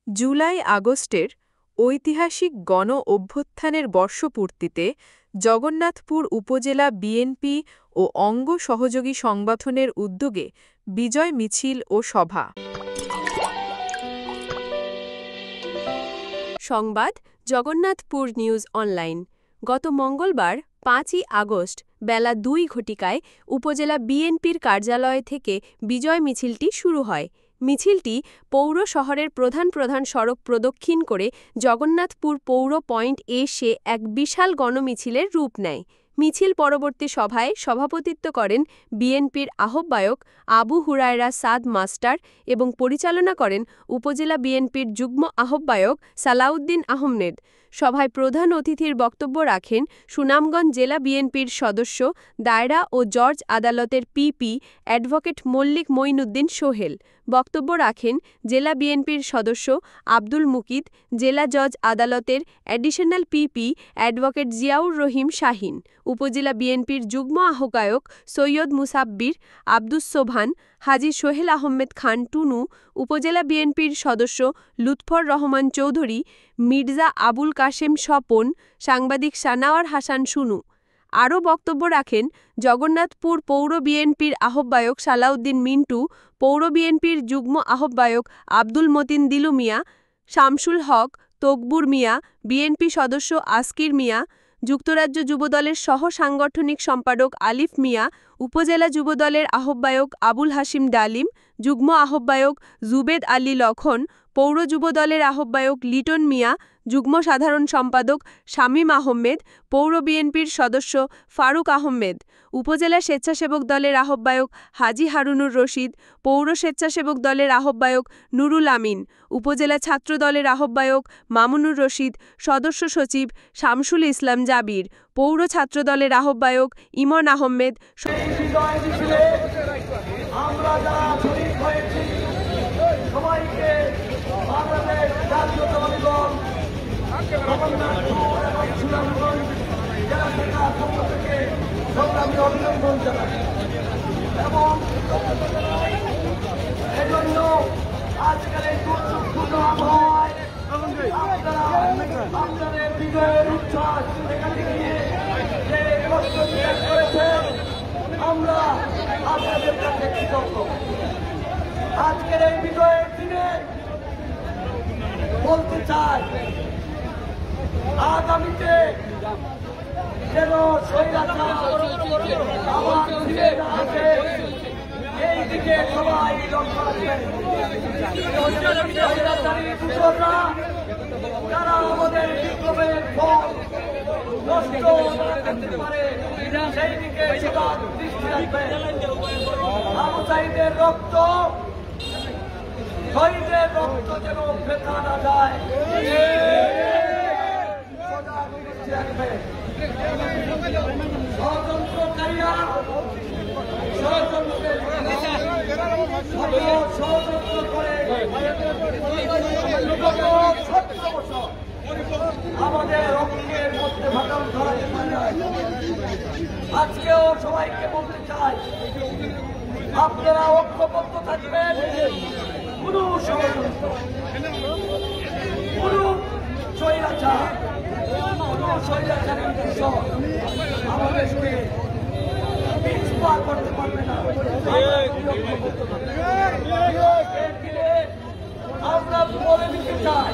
জুলাই আগস্টের ঐতিহাসিক গণ অভ্যুত্থানের বর্ষপূর্তিতে জগন্নাথপুর উপজেলা বিএনপি ও অঙ্গ সহযোগী সংগঠনের উদ্যোগে বিজয় মিছিল ও সভা। সংবাদ জগন্নাথপুর নিউজ অনলাইন। গত মঙ্গলবার ৫ই আগস্ট বেলা ২ ঘটিকায় উপজেলা বিএনপির কার্যালয় থেকে বিজয় মিছিলটি শুরু হয়। মিছিলটি পৌর শহরের প্রধান প্রধান সড়ক প্রদক্ষিণ করে জগন্নাথপুর পৌর পয়েন্ট এসে এক বিশাল গণমিছিলের রূপ নেয়। মিছিল পরবর্তী সভায় সভাপতিত্ব করেন বিএনপির আহ্বায়ক আবু হুরায়রা সাদ মাস্টার এবং পরিচালনা করেন উপজেলা বিএনপির যুগ্ম আহ্বায়ক সালাউদ্দিন আহমেদ। সভায় প্রধান অতিথির বক্তব্য রাখেন সুনামগঞ্জ জেলা বিএনপির সদস্য, দায়রা ও জজ আদালতের পিপি অ্যাডভোকেট মল্লিক মঈনুদ্দিন সোহেল। বক্তব্য রাখেন জেলা বিএনপির সদস্য আব্দুল মুকিত, জেলা জজ আদালতের অ্যাডিশনাল পিপি অ্যাডভোকেট জিয়াউর রহিম শাহীন, উপজেলা বিএনপির যুগ্ম আহ্বায়ক সৈয়দ মুসাব্বির, আব্দুস সোবহান, হাজী সোহেল আহমেদ খান টুনু, উপজেলা বিএনপির সদস্য লুৎফর রহমান চৌধুরী, মির্জা আবুল কাশেম স্বপন, সাংবাদিক সানাওয়ার হাসান সুনু। আরও বক্তব্য রাখেন জগন্নাথপুর পৌর বিএনপির আহ্বায়ক সালাউদ্দিন মিন্টু, পৌর বিএনপির যুগ্ম আহ্বায়ক আব্দুল মতিন দিলু মিয়া, শামসুল হক, তকবুর মিয়া, বিএনপি সদস্য আসকির মিয়া, যুক্তরাজ্য যুবদলের সহ সাংগঠনিক সম্পাদক আলিফ মিয়া, উপজেলা যুবদলের আহ্বায়ক আবুল হাশিম ডালিম, যুগ্ম আহ্বায়ক জুবেদ আলী লখন, পৌর যুবদলের আহ্বায়ক লিটন মিয়া, যুগ্ম সাধারণ সম্পাদক শামীম আহমেদ, পৌর বিএনপির সদস্য ফারুক আহমেদ, উপজেলা স্বেচ্ছাসেবক দলের আহ্বায়ক হাজী হারুনুর রশিদ, পৌর স্বেচ্ছাসেবক দলের আহ্বায়ক নুরুল আমিন, উপজেলা ছাত্র দলের আহ্বায়ক মামুনুর রশিদ, সদস্য সচিব শামসুল ইসলাম জাবির, পৌর ছাত্র দলের আহ্বায়ক ইমন আহমেদ। অভিনন্দন জানাই এবং এজন্য আজকাল এই দুর্যোগপূর্ণ আবহাওয়ায় আপনাদের বিজয়ের উচ্ছ্বাস দেখাতে গিয়ে যে কষ্ট করেছেন, আমরা আপনাদের কাছে কৃতজ্ঞ। আজকের এই বিজয়ের দিনে বলতে চাই, আগামীতে যেন আবার ফিরে না আসে, এই দিকে সবাই লক্ষ্য রাখবেন। যারা আমাদের বিপ্লবের ফল নষ্ট করতে পারে সেই দিকে সবার দৃষ্টি রাখবেন। আবু সাঈদের রক্ত, শহীদের রক্ত যেন ফেকা না যায়, সজাগ দৃষ্টি রাখবেন। ষড়যন্ত্রকারীরা ষড়যন্ত্র করে আমাদের রক্তের মধ্যে ভাটাল ধরাতে পারে। আজকেও সবাইকে বলতে চাই, আপনারা ঐক্যবদ্ধ থাকবেন। কোনো ষড়যন্ত্র, কোনো স্বৈরাচার, কোনো স্বৈরাচারের বিষয় আমাদেরকে পিছপা করতে পারবে না। আমরা বলে দিতে চাই,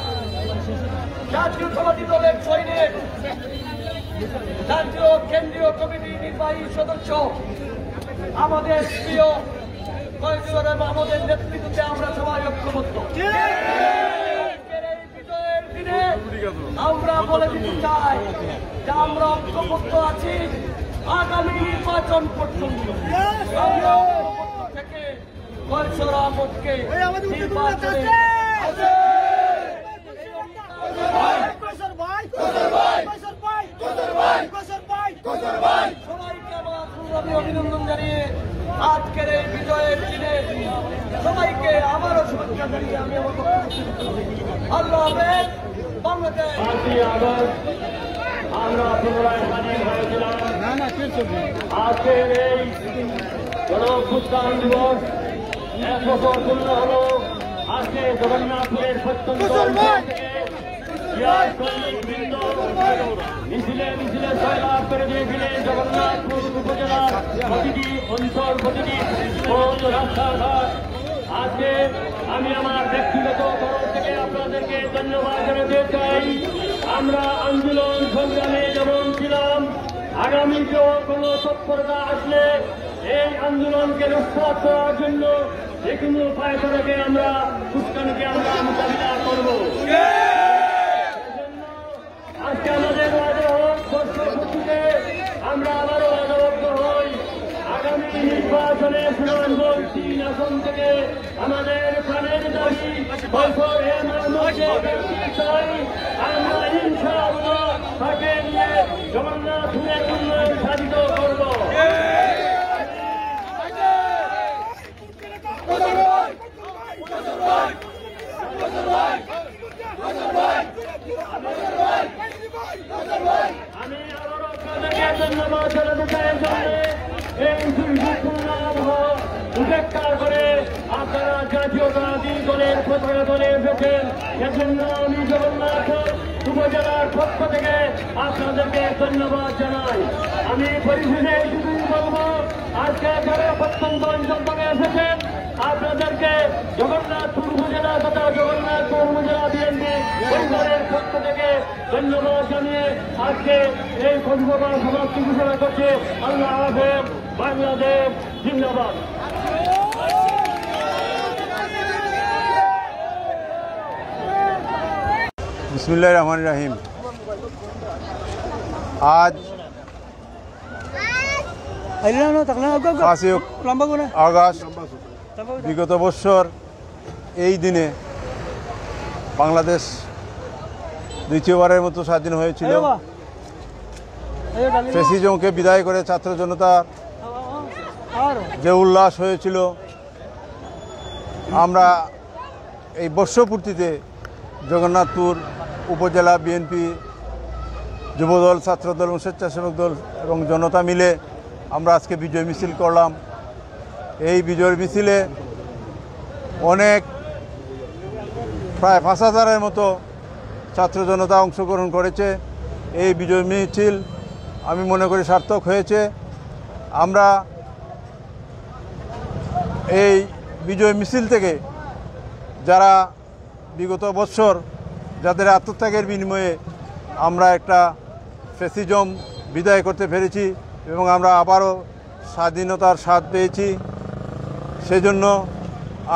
জাতীয়তাবাদী দলের সৈনিক, জাতীয় কেন্দ্রীয় কমিটির নির্বাহী সদস্য, আমাদের প্রিয় আমাদের নেতৃত্বে আমরা সবাই ঐক্যবদ্ধ। এই বিজয়ের দিনে আমরা বলে দিতে চাই যে আমরা ঐক্যবদ্ধ আছি আগামী নির্বাচন পর্যন্ত। আমরা ঐক্যবদ্ধ থেকে কৈশোর আহমদকে নির্বাচনে সবাইকে আমার সংগ্রামী অভিনন্দন জানিয়ে আজকের এই বিজয়ের দিনে সবাইকে আবারও শুভেচ্ছা জানিয়ে আমি আমার আল্লাহ হাফেজ। বাংলাদেশ আমরা পুনরায় হাজির হয়েছিলাম আজকের এই গণ অভ্যুত্থান দিবস 1 বছর পূর্ণ হল। আজকে জগন্নাথপুরের প্রত্যন্ত অঞ্চল থেকে মিছিলে মিছিলে জয়লাভ করে দিয়েছিলেন জগন্নাথপুর উপজেলার প্রতিটি অঞ্চল, প্রতিটি রাস্তাঘাট। আজকে আমি আমার ব্যক্তিগত তরফ থেকে আপনাদেরকে ধন্যবাদ জানাতে চাই। আমরা আন্দোলন সংগ্রামে যেমন ছিলাম, আগামীতেও কোনো তৎপরতা আসলে এই আন্দোলনকে রক্ষা করার জন্য যে কোনো উপায় থেকে আমরা উস্কানিকে আমরা মোকাবিলা করব। আজকে আমাদের বর্ষপূর্তিতে আমরা আবারও আদাবদ্ধ হই। আগামী নির্বাচনে সুনামগঞ্জ 3 আসন থেকে আমাদের প্রাণের দাবি চাই। আমরা ইনশাআল্লাহ তাকে নিয়ে জগন্নাথপুরের উন্নয়ন সাধিত করব। আমি আবারও আপনাদেরকে ধন্যবাদ জানাতে চাই। এই দুর্ঘটনা উপেক্ষা করে আপনারা জাতীয়তাবাদী দলের পতাকা দলে এসেছেন, সেজন্য আমি জগন্নাথ উপজেলার পক্ষ থেকে আপনাদেরকে ধন্যবাদ জানাই। আমি পরিশেষে শুধুই বলবো, আজকে যারা প্রত্যন্ত অঞ্চল থেকে এসেছেন আপনাদেরকে জগন্নাথপুর উপজেলা তথা জগন্নাথপুর উপজেলা বিএনপি পরিবারের পক্ষ থেকে ধন্যবাদ জানিয়ে আজকে এই কর্মসভা সমাপ্তি ঘোষণা করছে। আল্লাহ হাফেজ, বাংলাদেশ জিন্দাবাদ। বিসমিল্লাহির রহমানির রহিম। আজ 5 আগস্ট বিগত বছর এই দিনে বাংলাদেশ দ্বিতীয়বারের মতো স্বাধীন হয়েছিল। ফ্যাসিজমকে বিদায় করে ছাত্র জনতার যে উল্লাস হয়েছিল, আমরা এই বর্ষপূর্তিতে জগন্নাথপুর উপজেলা বিএনপি, যুবদল, ছাত্রদল এবং স্বেচ্ছাসেবক দল এবং জনতা মিলে আমরা আজকে বিজয় মিছিল করলাম। এই বিজয় মিছিলে অনেক প্রায় 5000-এর মতো ছাত্র জনতা অংশগ্রহণ করেছে। এই বিজয় মিছিল আমি মনে করি সার্থক হয়েছে। আমরা এই বিজয় মিছিল থেকে যারা বিগত বছর যাদের আত্মত্যাগের বিনিময়ে আমরা একটা ফ্যাসিজম বিদায় করতে পেরেছি এবং আমরা আবারও স্বাধীনতার স্বাদ পেয়েছি, সেজন্য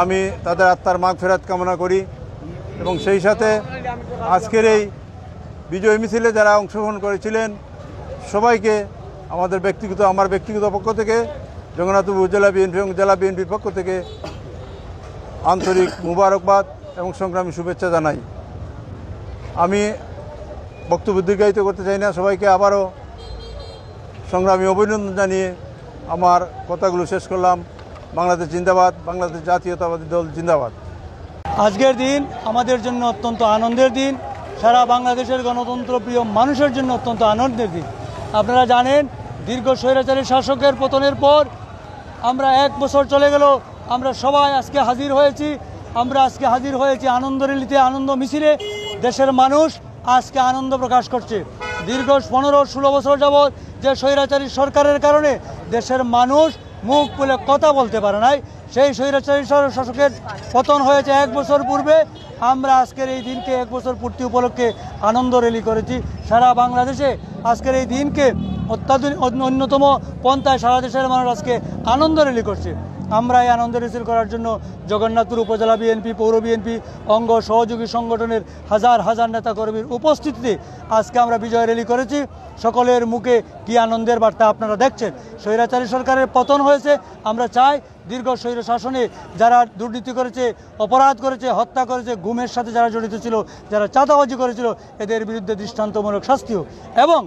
আমি তাদের আত্মার মাগফিরাত কামনা করি। এবং সেই সাথে আজকের এই বিজয় মিছিলে যারা অংশগ্রহণ করেছিলেন সবাইকে আমার ব্যক্তিগত পক্ষ থেকে, জগন্নাথপুর উপজেলা বিএনপি এবং জেলা বিএনপির পক্ষ থেকে আন্তরিক মুবারকবাদ এবং সংগ্রামী শুভেচ্ছা জানাই। আমি বক্তব্য দীর্ঘায়িত করতে চাই না, সবাইকে আবারও সংগ্রামী অভিনন্দন জানিয়ে আমার কথাগুলো শেষ করলাম। বাংলাদেশ জিন্দাবাদ, বাংলাদেশ জাতীয়তাবাদী দল জিন্দাবাদ। আজকের দিন আমাদের জন্য অত্যন্ত আনন্দের দিন, সারা বাংলাদেশের গণতন্ত্রপ্রিয় মানুষের জন্য অত্যন্ত আনন্দের দিন। আপনারা জানেন, দীর্ঘ স্বৈরাচারী শাসকের পতনের পর আমরা 1 বছর চলে গেল, আমরা সবাই আজকে হাজির হয়েছি আনন্দ র্যালিতে, আনন্দ মিছিলে। দেশের মানুষ আজকে আনন্দ প্রকাশ করছে। দীর্ঘ 15-16 বছর যাবৎ যে স্বৈরাচারী সরকারের কারণে দেশের মানুষ মুখ খুলে কথা বলতে পারে নাই, সেই স্বৈরাচারী শাসকের পতন হয়েছে 1 বছর পূর্বে। আমরা আজকের এই দিনকে 1 বছর পূর্তি উপলক্ষে আনন্দ র্যালি করেছি। সারা বাংলাদেশে আজকের এই দিনকে অন্যতম পন্থায় সারা দেশের মানুষ আজকে আনন্দ র্যালি করছে। আমরা এই আনন্দ র্যালি করার জন্য জগন্নাথপুর উপজেলা বিএনপি, পৌর বিএনপি, অঙ্গ সহযোগী সংগঠনের হাজার হাজার নেতাকর্মীর উপস্থিতিতে আজকে আমরা বিজয় র্যালি করেছি। সকলের মুখে কি আনন্দের বার্তা আপনারা দেখছেন। স্বৈরাচারী সরকারের পতন হয়েছে। আমরা চাই দীর্ঘ স্বৈর শাসনে যারা দুর্নীতি করেছে, অপরাধ করেছে, হত্যা করেছে, গুমের সাথে যারা জড়িত ছিল, যারা চাঁদাবাজি করেছিল, এদের বিরুদ্ধে দৃষ্টান্তমূলক শাস্তি হোক। এবং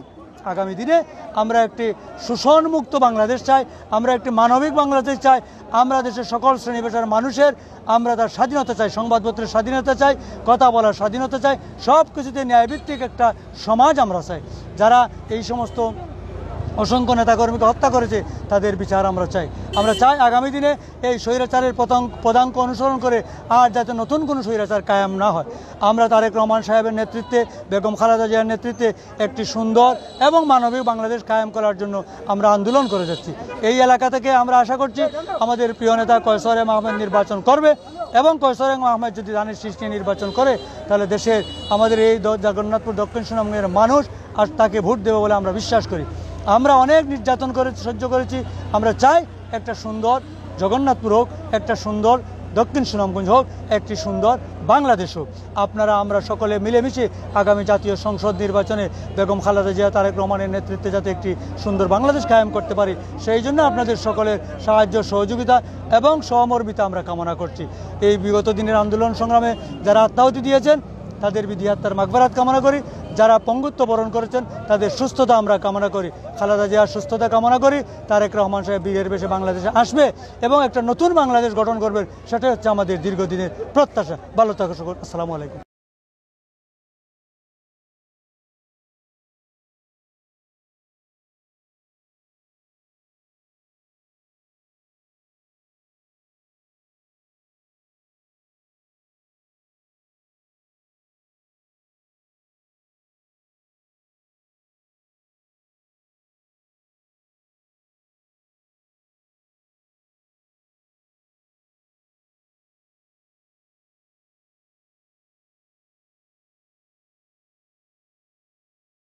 আগামী দিনে আমরা একটি শোষণমুক্ত বাংলাদেশ চাই, আমরা একটি মানবিক বাংলাদেশ চাই। আমরা দেশের সকল শ্রেণী পেশার মানুষের আমরা তার স্বাধীনতা চাই, সংবাদপত্রের স্বাধীনতা চাই, কথা বলার স্বাধীনতা চাই, সব কিছুতে ন্যায়ভিত্তিক একটা সমাজ আমরা চাই। যারা এই সমস্ত অসংখ্য নেতাকর্মীকে হত্যা করেছে তাদের বিচার আমরা চাই। আমরা চাই আগামী দিনে এই স্বৈরাচারের পদাঙ্ক অনুসরণ করে আর যাতে নতুন কোনো স্বৈরাচার কায়েম না হয়। আমরা তারেক রহমান সাহেবের নেতৃত্বে, বেগম খালেদা জিয়ার নেতৃত্বে একটি সুন্দর এবং মানবিক বাংলাদেশ কায়েম করার জন্য আমরা আন্দোলন করে যাচ্ছি। এই এলাকা থেকে আমরা আশা করছি আমাদের প্রিয় নেতা কয়সর এম আহমেদ নির্বাচন করবে এবং কয়সর এম আহমেদ যদি ধানের শীষ নিয়ে নির্বাচন করে তাহলে দেশের আমাদের এই জগন্নাথপুর দক্ষিণ সুনামগঞ্জের মানুষ আর তাকে ভোট দেবে বলে আমরা বিশ্বাস করি। আমরা অনেক নির্যাতন সহ্য করেছি। আমরা চাই একটা সুন্দর জগন্নাথপুর হোক, একটা সুন্দর দক্ষিণ সুনামগঞ্জ হোক, একটি সুন্দর বাংলাদেশ হোক। আমরা সকলে মিলেমিশে আগামী জাতীয় সংসদ নির্বাচনে বেগম খালেদা জিয়া, তারেক রহমানের নেতৃত্বে যাতে একটি সুন্দর বাংলাদেশ কায়েম করতে পারি সেই জন্য আপনাদের সকলের সাহায্য, সহযোগিতা এবং সহমর্মিতা আমরা কামনা করছি। এই বিগত দিনের আন্দোলন সংগ্রামে যারা আত্মাহুতি দিয়েছেন তাদের বিধি আত্মার মাগফিরাত কামনা করি। যারা পঙ্গুত্ব বরণ করেছেন তাদের সুস্থতা আমরা কামনা করি। খালেদা জিয়ার সুস্থতা কামনা করি। তারেক রহমান সাহেব বীরের বেশে বাংলাদেশে আসবে এবং একটা নতুন বাংলাদেশ গঠন করবেন, সেটাই হচ্ছে আমাদের দীর্ঘদিনের প্রত্যাশা। ভালো থাকুন সকল। আসসালামু আলাইকুম।